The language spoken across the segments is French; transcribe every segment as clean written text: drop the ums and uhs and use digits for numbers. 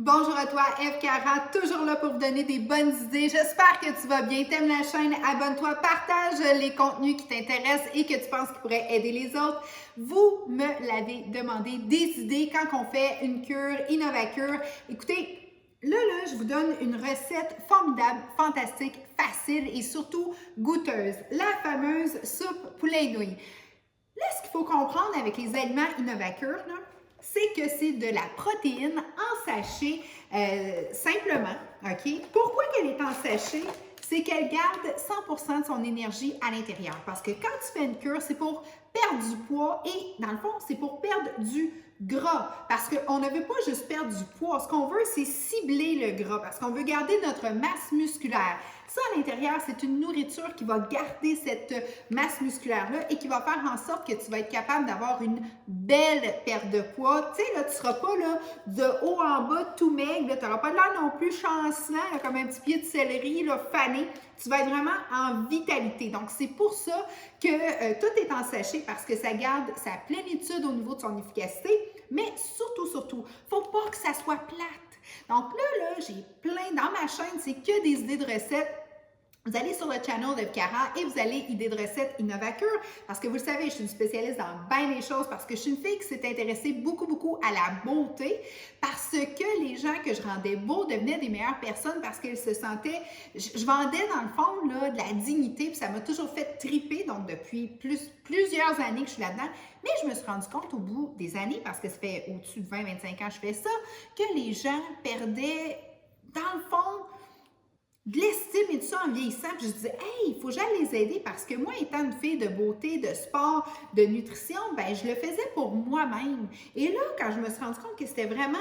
Bonjour à toi, Eve Cara, toujours là pour vous donner des bonnes idées. J'espère que tu vas bien. T'aimes la chaîne, abonne-toi, partage les contenus qui t'intéressent et que tu penses qu'ils pourraient aider les autres. Vous me l'avez demandé, des idées quand on fait une cure, Innovacure. Écoutez, là, je vous donne une recette formidable, fantastique, facile et surtout goûteuse. La fameuse soupe poulet et nouilles. Là, ce qu'il faut comprendre avec les aliments Innovacure, c'est que c'est de la protéine en sachet simplement, OK? Pourquoi qu'elle est en sachet? C'est qu'elle garde 100% de son énergie à l'intérieur. Parce que quand tu fais une cure, c'est pour perdre du poids et, dans le fond, c'est pour perdre du gras. Parce qu'on ne veut pas juste perdre du poids. Ce qu'on veut, c'est cibler le gras parce qu'on veut garder notre masse musculaire. Ça, à l'intérieur, c'est une nourriture qui va garder cette masse musculaire-là et qui va faire en sorte que tu vas être capable d'avoir une belle perte de poids. Tu sais, là, tu ne seras pas là, de haut en bas tout maigre. Tu n'auras pas de l'air non plus chancelant, là, comme un petit pied de céleri là, fané. Tu vas être vraiment en vitalité. Donc, c'est pour ça que tout est en sachet parce que ça garde sa plénitude au niveau de son efficacité. Mais surtout, il ne faut pas que ça soit plate. Donc là, j'ai plein, dans ma chaîne, c'est que des idées de recettes. Vous allez sur le channel de Cara et vous allez idées de recettes Innovacure parce que vous le savez, je suis une spécialiste dans bien des choses parce que je suis une fille qui s'est intéressée beaucoup à la beauté parce que les gens que je rendais beaux devenaient des meilleures personnes parce qu'ils se sentaient, je vendais dans le fond là, de la dignité puis ça m'a toujours fait triper donc depuis plusieurs années que je suis là-dedans. Mais je me suis rendu compte au bout des années, parce que ça fait au-dessus de 20-25 ans que je fais ça, que les gens perdaient, dans le fond, de l'estime et tout ça en vieillissant. Puis je disais, hey, il faut que j'aille les aider parce que moi, étant une fille de beauté, de sport, de nutrition, ben je le faisais pour moi-même. Et là, quand je me suis rendu compte que c'était vraiment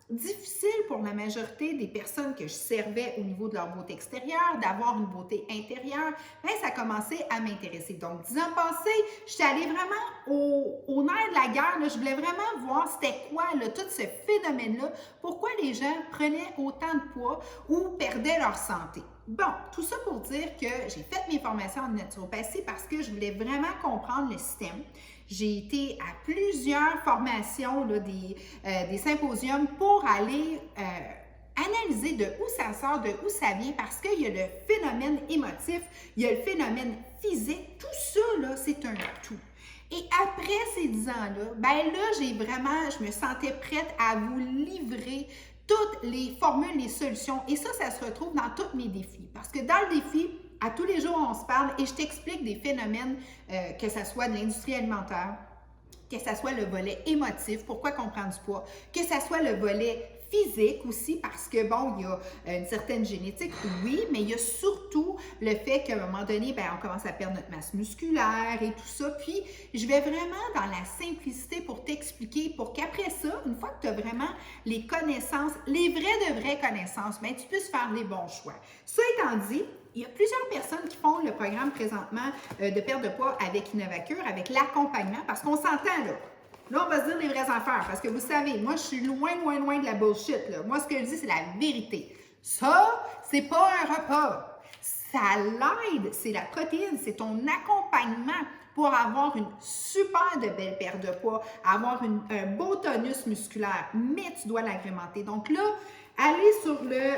difficile pour la majorité des personnes que je servais au niveau de leur beauté extérieure, d'avoir une beauté intérieure, bien, ça a commencé à m'intéresser. Donc, 10 ans passés, j'étais allée vraiment au nerf de la guerre. Là. Je voulais vraiment voir c'était quoi là, tout ce phénomène-là, pourquoi les gens prenaient autant de poids ou perdaient leur santé. Bon, tout ça pour dire que j'ai fait mes formations en naturopathie parce que je voulais vraiment comprendre le système. J'ai été à plusieurs formations, là, des symposiums pour aller analyser de où ça sort, de où ça vient, parce qu'il y a le phénomène émotif, il y a le phénomène physique, tout ça, là, c'est un tout. Et après ces 10 ans-là, ben là, je me sentais prête à vous livrer toutes les formules, les solutions. Et ça se retrouve dans tous mes défis. Parce que dans le défi, à tous les jours, on se parle et je t'explique des phénomènes, que ce soit de l'industrie alimentaire, que ce soit le volet émotif, pourquoi qu'on prend du poids, que ce soit le volet physique aussi, parce que, bon, il y a une certaine génétique, oui, mais il y a surtout le fait qu'à un moment donné, bien, on commence à perdre notre masse musculaire et tout ça. Puis, je vais vraiment dans la simplicité pour t'expliquer, pour qu'après ça, une fois que tu as vraiment les connaissances, les vraies connaissances, bien, tu puisses faire les bons choix. Ça étant dit, il y a plusieurs personnes qui font le programme présentement de perte de poids avec Innovacure, avec l'accompagnement, parce qu'on s'entend là. Là, on va se dire les vraies affaires, parce que vous savez, moi, je suis loin de la bullshit. Là. Moi, ce que je dis, c'est la vérité. Ça, c'est pas un repas. Ça l'aide, c'est la protéine, c'est ton accompagnement pour avoir une super de belle perte de poids, avoir un beau tonus musculaire, mais tu dois l'agrémenter. Donc là, allez sur le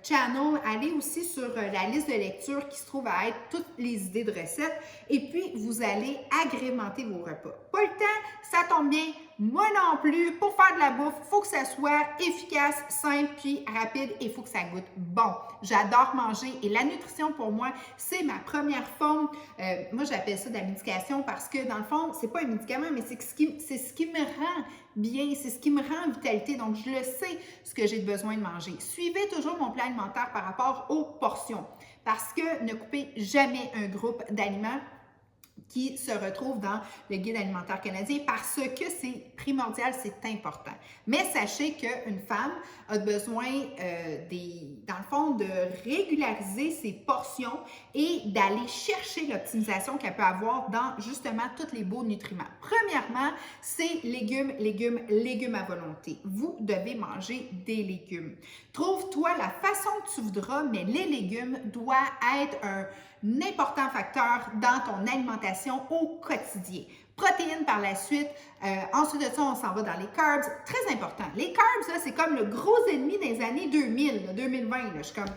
channel, allez aussi sur la liste de lecture qui se trouve à être toutes les idées de recettes et puis vous allez agrémenter vos repas. Pas le temps, ça tombe bien, moi non plus. Pour faire de la bouffe, il faut que ça soit efficace, simple puis rapide et il faut que ça goûte bon. J'adore manger et la nutrition pour moi, c'est ma première forme. Moi, j'appelle ça de la médication parce que dans le fond, c'est pas un médicament, mais c'est ce qui me rend bien, c'est ce qui me rend en vitalité. Donc, je le sais ce que j'ai besoin de manger. Suivez toujours mon plan alimentaire par rapport aux portions parce que ne coupez jamais un groupe d'aliments qui se retrouve dans le guide alimentaire canadien parce que c'est primordial, c'est important. Mais sachez qu'une femme a besoin, dans le fond, de régulariser ses portions et d'aller chercher l'optimisation qu'elle peut avoir dans justement tous les beaux nutriments. Premièrement, c'est légumes à volonté. Vous devez manger des légumes. Trouve-toi la façon que tu voudras, mais les légumes doivent être un important facteur dans ton alimentation au quotidien. Protéines par la suite. Ensuite de ça, on s'en va dans les carbs. Très important. Les carbs, là, c'est comme le gros ennemi des années 2000, là, 2020. Là. Je suis comme...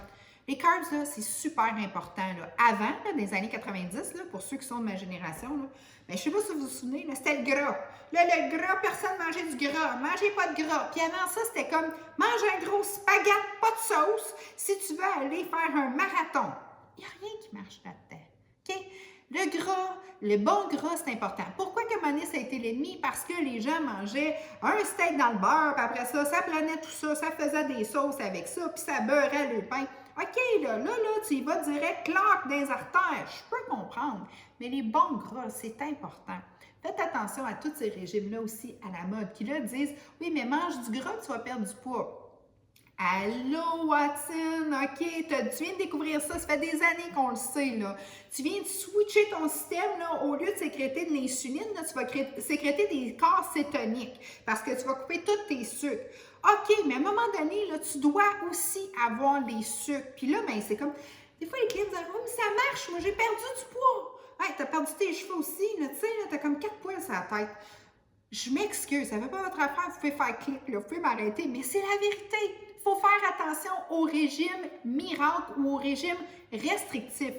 Les carbs, là, c'est super important. Là. Avant, là, des années 90, là, pour ceux qui sont de ma génération, là, mais je ne sais pas si vous vous souvenez, là, c'était le gras. Là, le gras, personne ne mangeait du gras. Mangez pas de gras. Puis avant ça, c'était comme, mange un gros spaghette, pas de sauce, si tu veux aller faire un marathon. Il n'y a rien qui marche là-dedans. OK? Le gras, le bon gras, c'est important. Pourquoi que Monis a été l'ennemi? Parce que les gens mangeaient un steak dans le beurre, puis après ça, ça prenait tout ça, ça faisait des sauces avec ça, puis ça beurrait le pain. OK, là, tu y vas direct, claque des artères. Je peux comprendre. Mais les bons gras, c'est important. Faites attention à tous ces régimes-là aussi à la mode qui là disent « Oui, mais mange du gras, tu vas perdre du poids. » Allô, Watson, OK, tu viens de découvrir ça, ça fait des années qu'on le sait, là. Tu viens de switcher ton système, là, au lieu de sécréter de l'insuline, là, tu vas sécréter des corps cétoniques parce que tu vas couper tous tes sucres. OK, mais à un moment donné, là, tu dois aussi avoir les sucres. Puis là, ben, c'est comme, des fois, les clients disent « Oh, mais ça marche, moi, j'ai perdu du poids. Hey, t'as perdu tes cheveux aussi, là, tu sais, là, t'as comme 4 poils sur la tête. » Je m'excuse, ça ne fait pas votre affaire, vous pouvez faire clic, là, vous pouvez m'arrêter, mais c'est la vérité. Il faut faire attention au régime miracle ou au régime restrictif.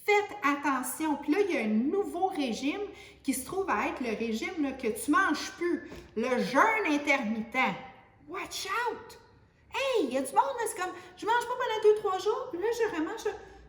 Faites attention. Puis là, il y a un nouveau régime qui se trouve à être le régime là, que tu ne manges plus, le jeûne intermittent. Watch out! Hey, il y a du monde, là, c'est comme, je ne mange pas pendant 2-3 jours, puis là, je remange.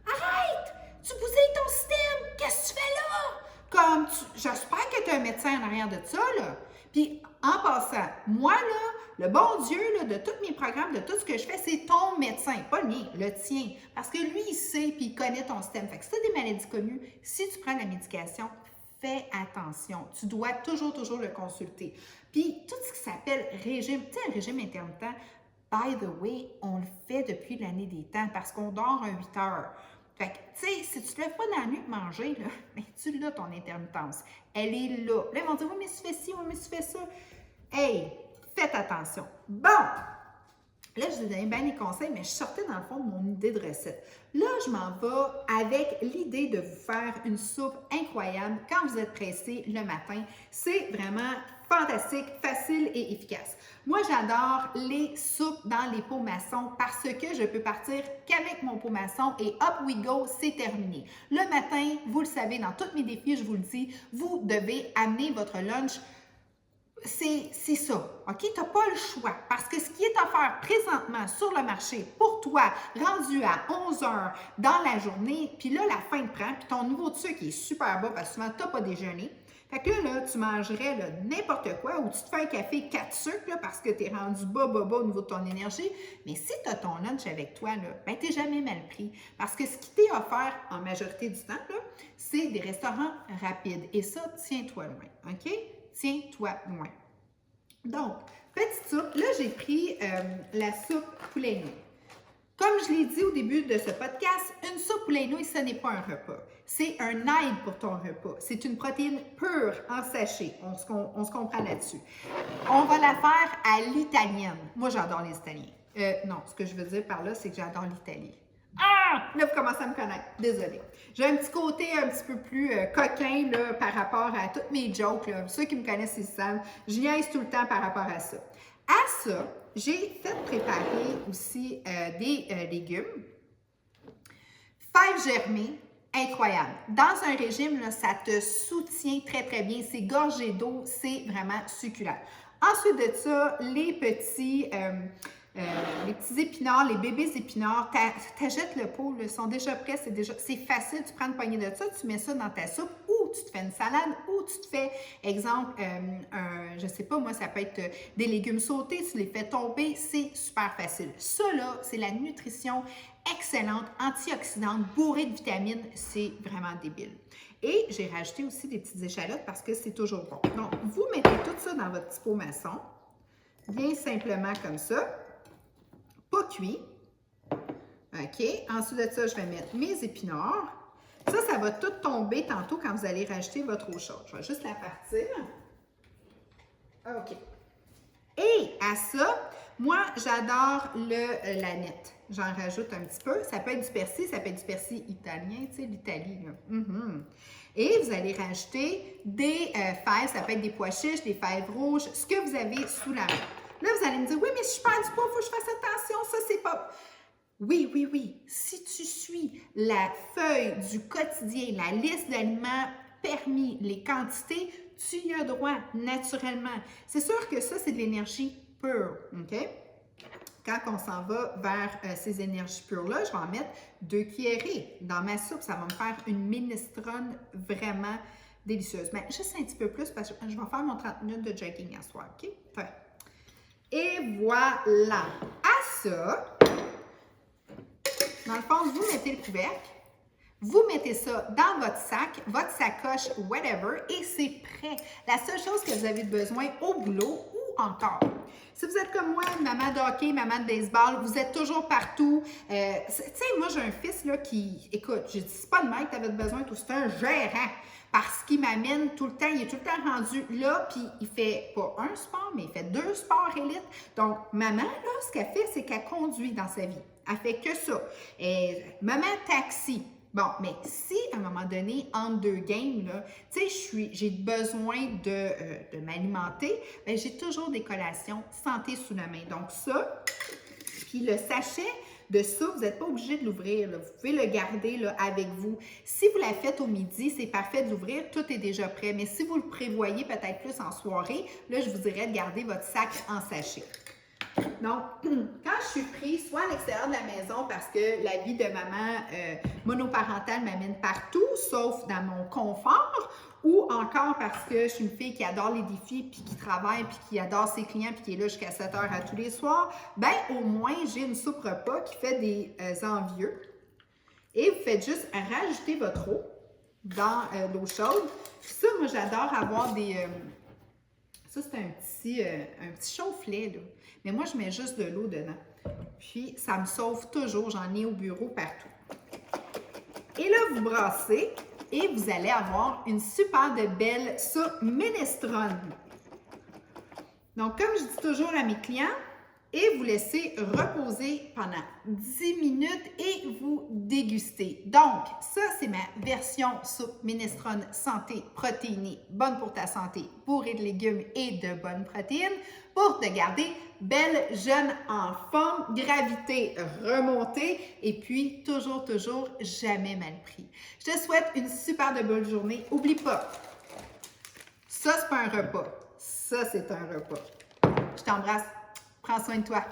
Arrête! Tu bousilles ton système! Qu'est-ce que tu fais là? Comme, j'espère que tu as un médecin en arrière de ça, là. Puis, en passant, moi, là, le bon Dieu, là, de tous mes programmes, de tout ce que je fais, c'est ton médecin, pas le mien, le tien. Parce que lui, il sait, puis il connaît ton système. Fait que si tu as des maladies connues, si tu prends la médication, fais attention. Tu dois toujours le consulter. Puis, tout ce qui s'appelle régime, tu sais, un régime intermittent, by the way, on le fait depuis l'année des temps parce qu'on dort un 8 heures. Fait que, tu sais, si tu te lèves pas dans la nuit pour manger, là, ben, tu l'as ton intermittence. Elle est là. Là, ils vont dire, oui, mais tu fais ci, oui, mais tu fais ça. Hey, faites attention. Bon! Là, je vous ai donné bien des conseils, mais je sortais dans le fond de mon idée de recette. Là, je m'en vais avec l'idée de vous faire une soupe incroyable quand vous êtes pressé le matin. C'est vraiment fantastique, facile et efficace. Moi, j'adore les soupes dans les pots maçons parce que je peux partir qu'avec mon pot maçon et up we go, c'est terminé. Le matin, vous le savez, dans tous mes défis, je vous le dis, vous devez amener votre lunch. C'est ça, OK? Tu n'as pas le choix parce que ce qui est offert présentement sur le marché pour toi, rendu à 11 heures dans la journée, puis là, la faim te prend, puis ton niveau de sucre est super bas parce que souvent, tu n'as pas déjeuné. Fait que là, tu mangerais n'importe quoi ou tu te fais un café 4 sucres là, parce que tu es rendu bas au niveau de ton énergie. Mais si tu as ton lunch avec toi, ben, tu n'es jamais mal pris. Parce que ce qui t'est offert en majorité du temps, c'est des restaurants rapides. Et ça, tiens-toi loin, OK? Tiens-toi loin. Donc, petite soupe. Là, j'ai pris la soupe poulet nouilles. Comme je l'ai dit au début de ce podcast, une soupe poulet nouilles, ce n'est pas un repas. C'est un aide pour ton repas. C'est une protéine pure en sachet. On se comprend là-dessus. On va la faire à l'italienne. Moi, j'adore les Italiens. Non, ce que je veux dire par là, c'est que j'adore l'Italie. Ah! Là, vous commencez à me connaître. Désolée. J'ai un petit côté un petit peu plus coquin là, par rapport à toutes mes jokes. Là. Ceux qui me connaissent, ils savent. Je niaise tout le temps par rapport à ça. À ça, j'ai fait préparer aussi des légumes. Fèves germées, incroyable. Dans un régime, là, ça te soutient très bien. C'est gorgé d'eau, c'est vraiment succulent. Ensuite de ça, les petits épinards, les bébés épinards, t'achètes le pot, ils sont déjà prêts, c'est facile, tu prends une poignée de ça, tu mets ça dans ta soupe ou tu te fais une salade ou tu te fais, exemple, je sais pas, moi, ça peut être des légumes sautés, tu les fais tomber, c'est super facile. Ça, là, c'est la nutrition excellente, antioxydante, bourrée de vitamines, c'est vraiment débile. Et j'ai rajouté aussi des petites échalotes parce que c'est toujours bon. Donc, vous mettez tout ça dans votre petit pot maçon, bien simplement comme ça. Pas cuit. OK. Ensuite de ça, je vais mettre mes épinards. Ça va tout tomber tantôt quand vous allez rajouter votre eau chaude. Je vais juste la partir. OK. Et à ça, Moi, j'adore la nette. J'en rajoute un petit peu. Ça peut être du persil, ça peut être du persil italien, tu sais, l'Italie. Et vous allez rajouter des fèves, ça peut être des pois chiches, des fèves rouges, ce que vous avez sous la main. Là, vous allez me dire, oui, mais si je perds du poids, il faut que je fasse attention, ça, c'est pas... Oui, oui, oui. Si tu suis la feuille du quotidien, la liste d'aliments permis, les quantités, tu y as droit naturellement. C'est sûr que ça, c'est de l'énergie pure, OK? Quand on s'en va vers ces énergies pures-là, je vais en mettre 2 cuillerées dans ma soupe. Ça va me faire une minestrone vraiment délicieuse. Mais juste un petit peu plus parce que je vais faire mon 30 minutes de jogging à soir, OK? Enfin. Et voilà! À ça, dans le fond, vous mettez le couvercle, vous mettez ça dans votre sac, votre sacoche, whatever, et c'est prêt. La seule chose que vous avez besoin au boulot ou encore, si vous êtes comme moi, maman de hockey, maman de baseball, vous êtes toujours partout. Tu sais, moi, j'ai un fils là, qui, écoute, je dis, c'est pas le mec que tu avais besoin, tout, c'est un gérant. Parce qu'il m'amène tout le temps, il est tout le temps rendu là, puis il fait pas un sport, mais il fait 2 sports élites. Donc, maman, là, ce qu'elle fait, c'est qu'elle conduit dans sa vie. Elle fait que ça. Et, maman taxi. Bon, mais si à un moment donné, entre 2 games, tu sais, j'ai besoin de m'alimenter, bien, j'ai toujours des collations santé sous la main. Donc ça, puis le sachet de ça, vous n'êtes pas obligé de l'ouvrir. Vous pouvez le garder là, avec vous. Si vous la faites au midi, c'est parfait de l'ouvrir, tout est déjà prêt. Mais si vous le prévoyez peut-être plus en soirée, là, je vous dirais de garder votre sac en sachet. Donc, quand je suis prise, soit à l'extérieur de la maison parce que la vie de maman monoparentale m'amène partout, sauf dans mon confort, ou encore parce que je suis une fille qui adore les défis, puis qui travaille, puis qui adore ses clients, puis qui est là jusqu'à 7 heures à tous les soirs, ben au moins, j'ai une soupe repas qui fait des envieux. Et vous faites juste rajouter votre eau dans l'eau chaude. Ça, moi, j'adore avoir des... ça, c'est un petit chauffe-lait, là. Mais moi, je mets juste de l'eau dedans. Puis, ça me sauve toujours. J'en ai au bureau partout. Et là, vous brassez et vous allez avoir une super de belle soupe minestrone. Donc, comme je dis toujours à mes clients, et vous laissez reposer pendant 10 minutes et vous dégustez. Donc, ça, c'est ma version soupe minestrone santé protéinée, bonne pour ta santé, bourrée de légumes et de bonnes protéines, pour te garder belle, jeune, en forme, gravité remontée et puis toujours, jamais mal pris. Je te souhaite une super de belle journée. Oublie pas, ça, c'est pas un repas. Ça, c'est un repas. Je t'embrasse. Prends soin de toi.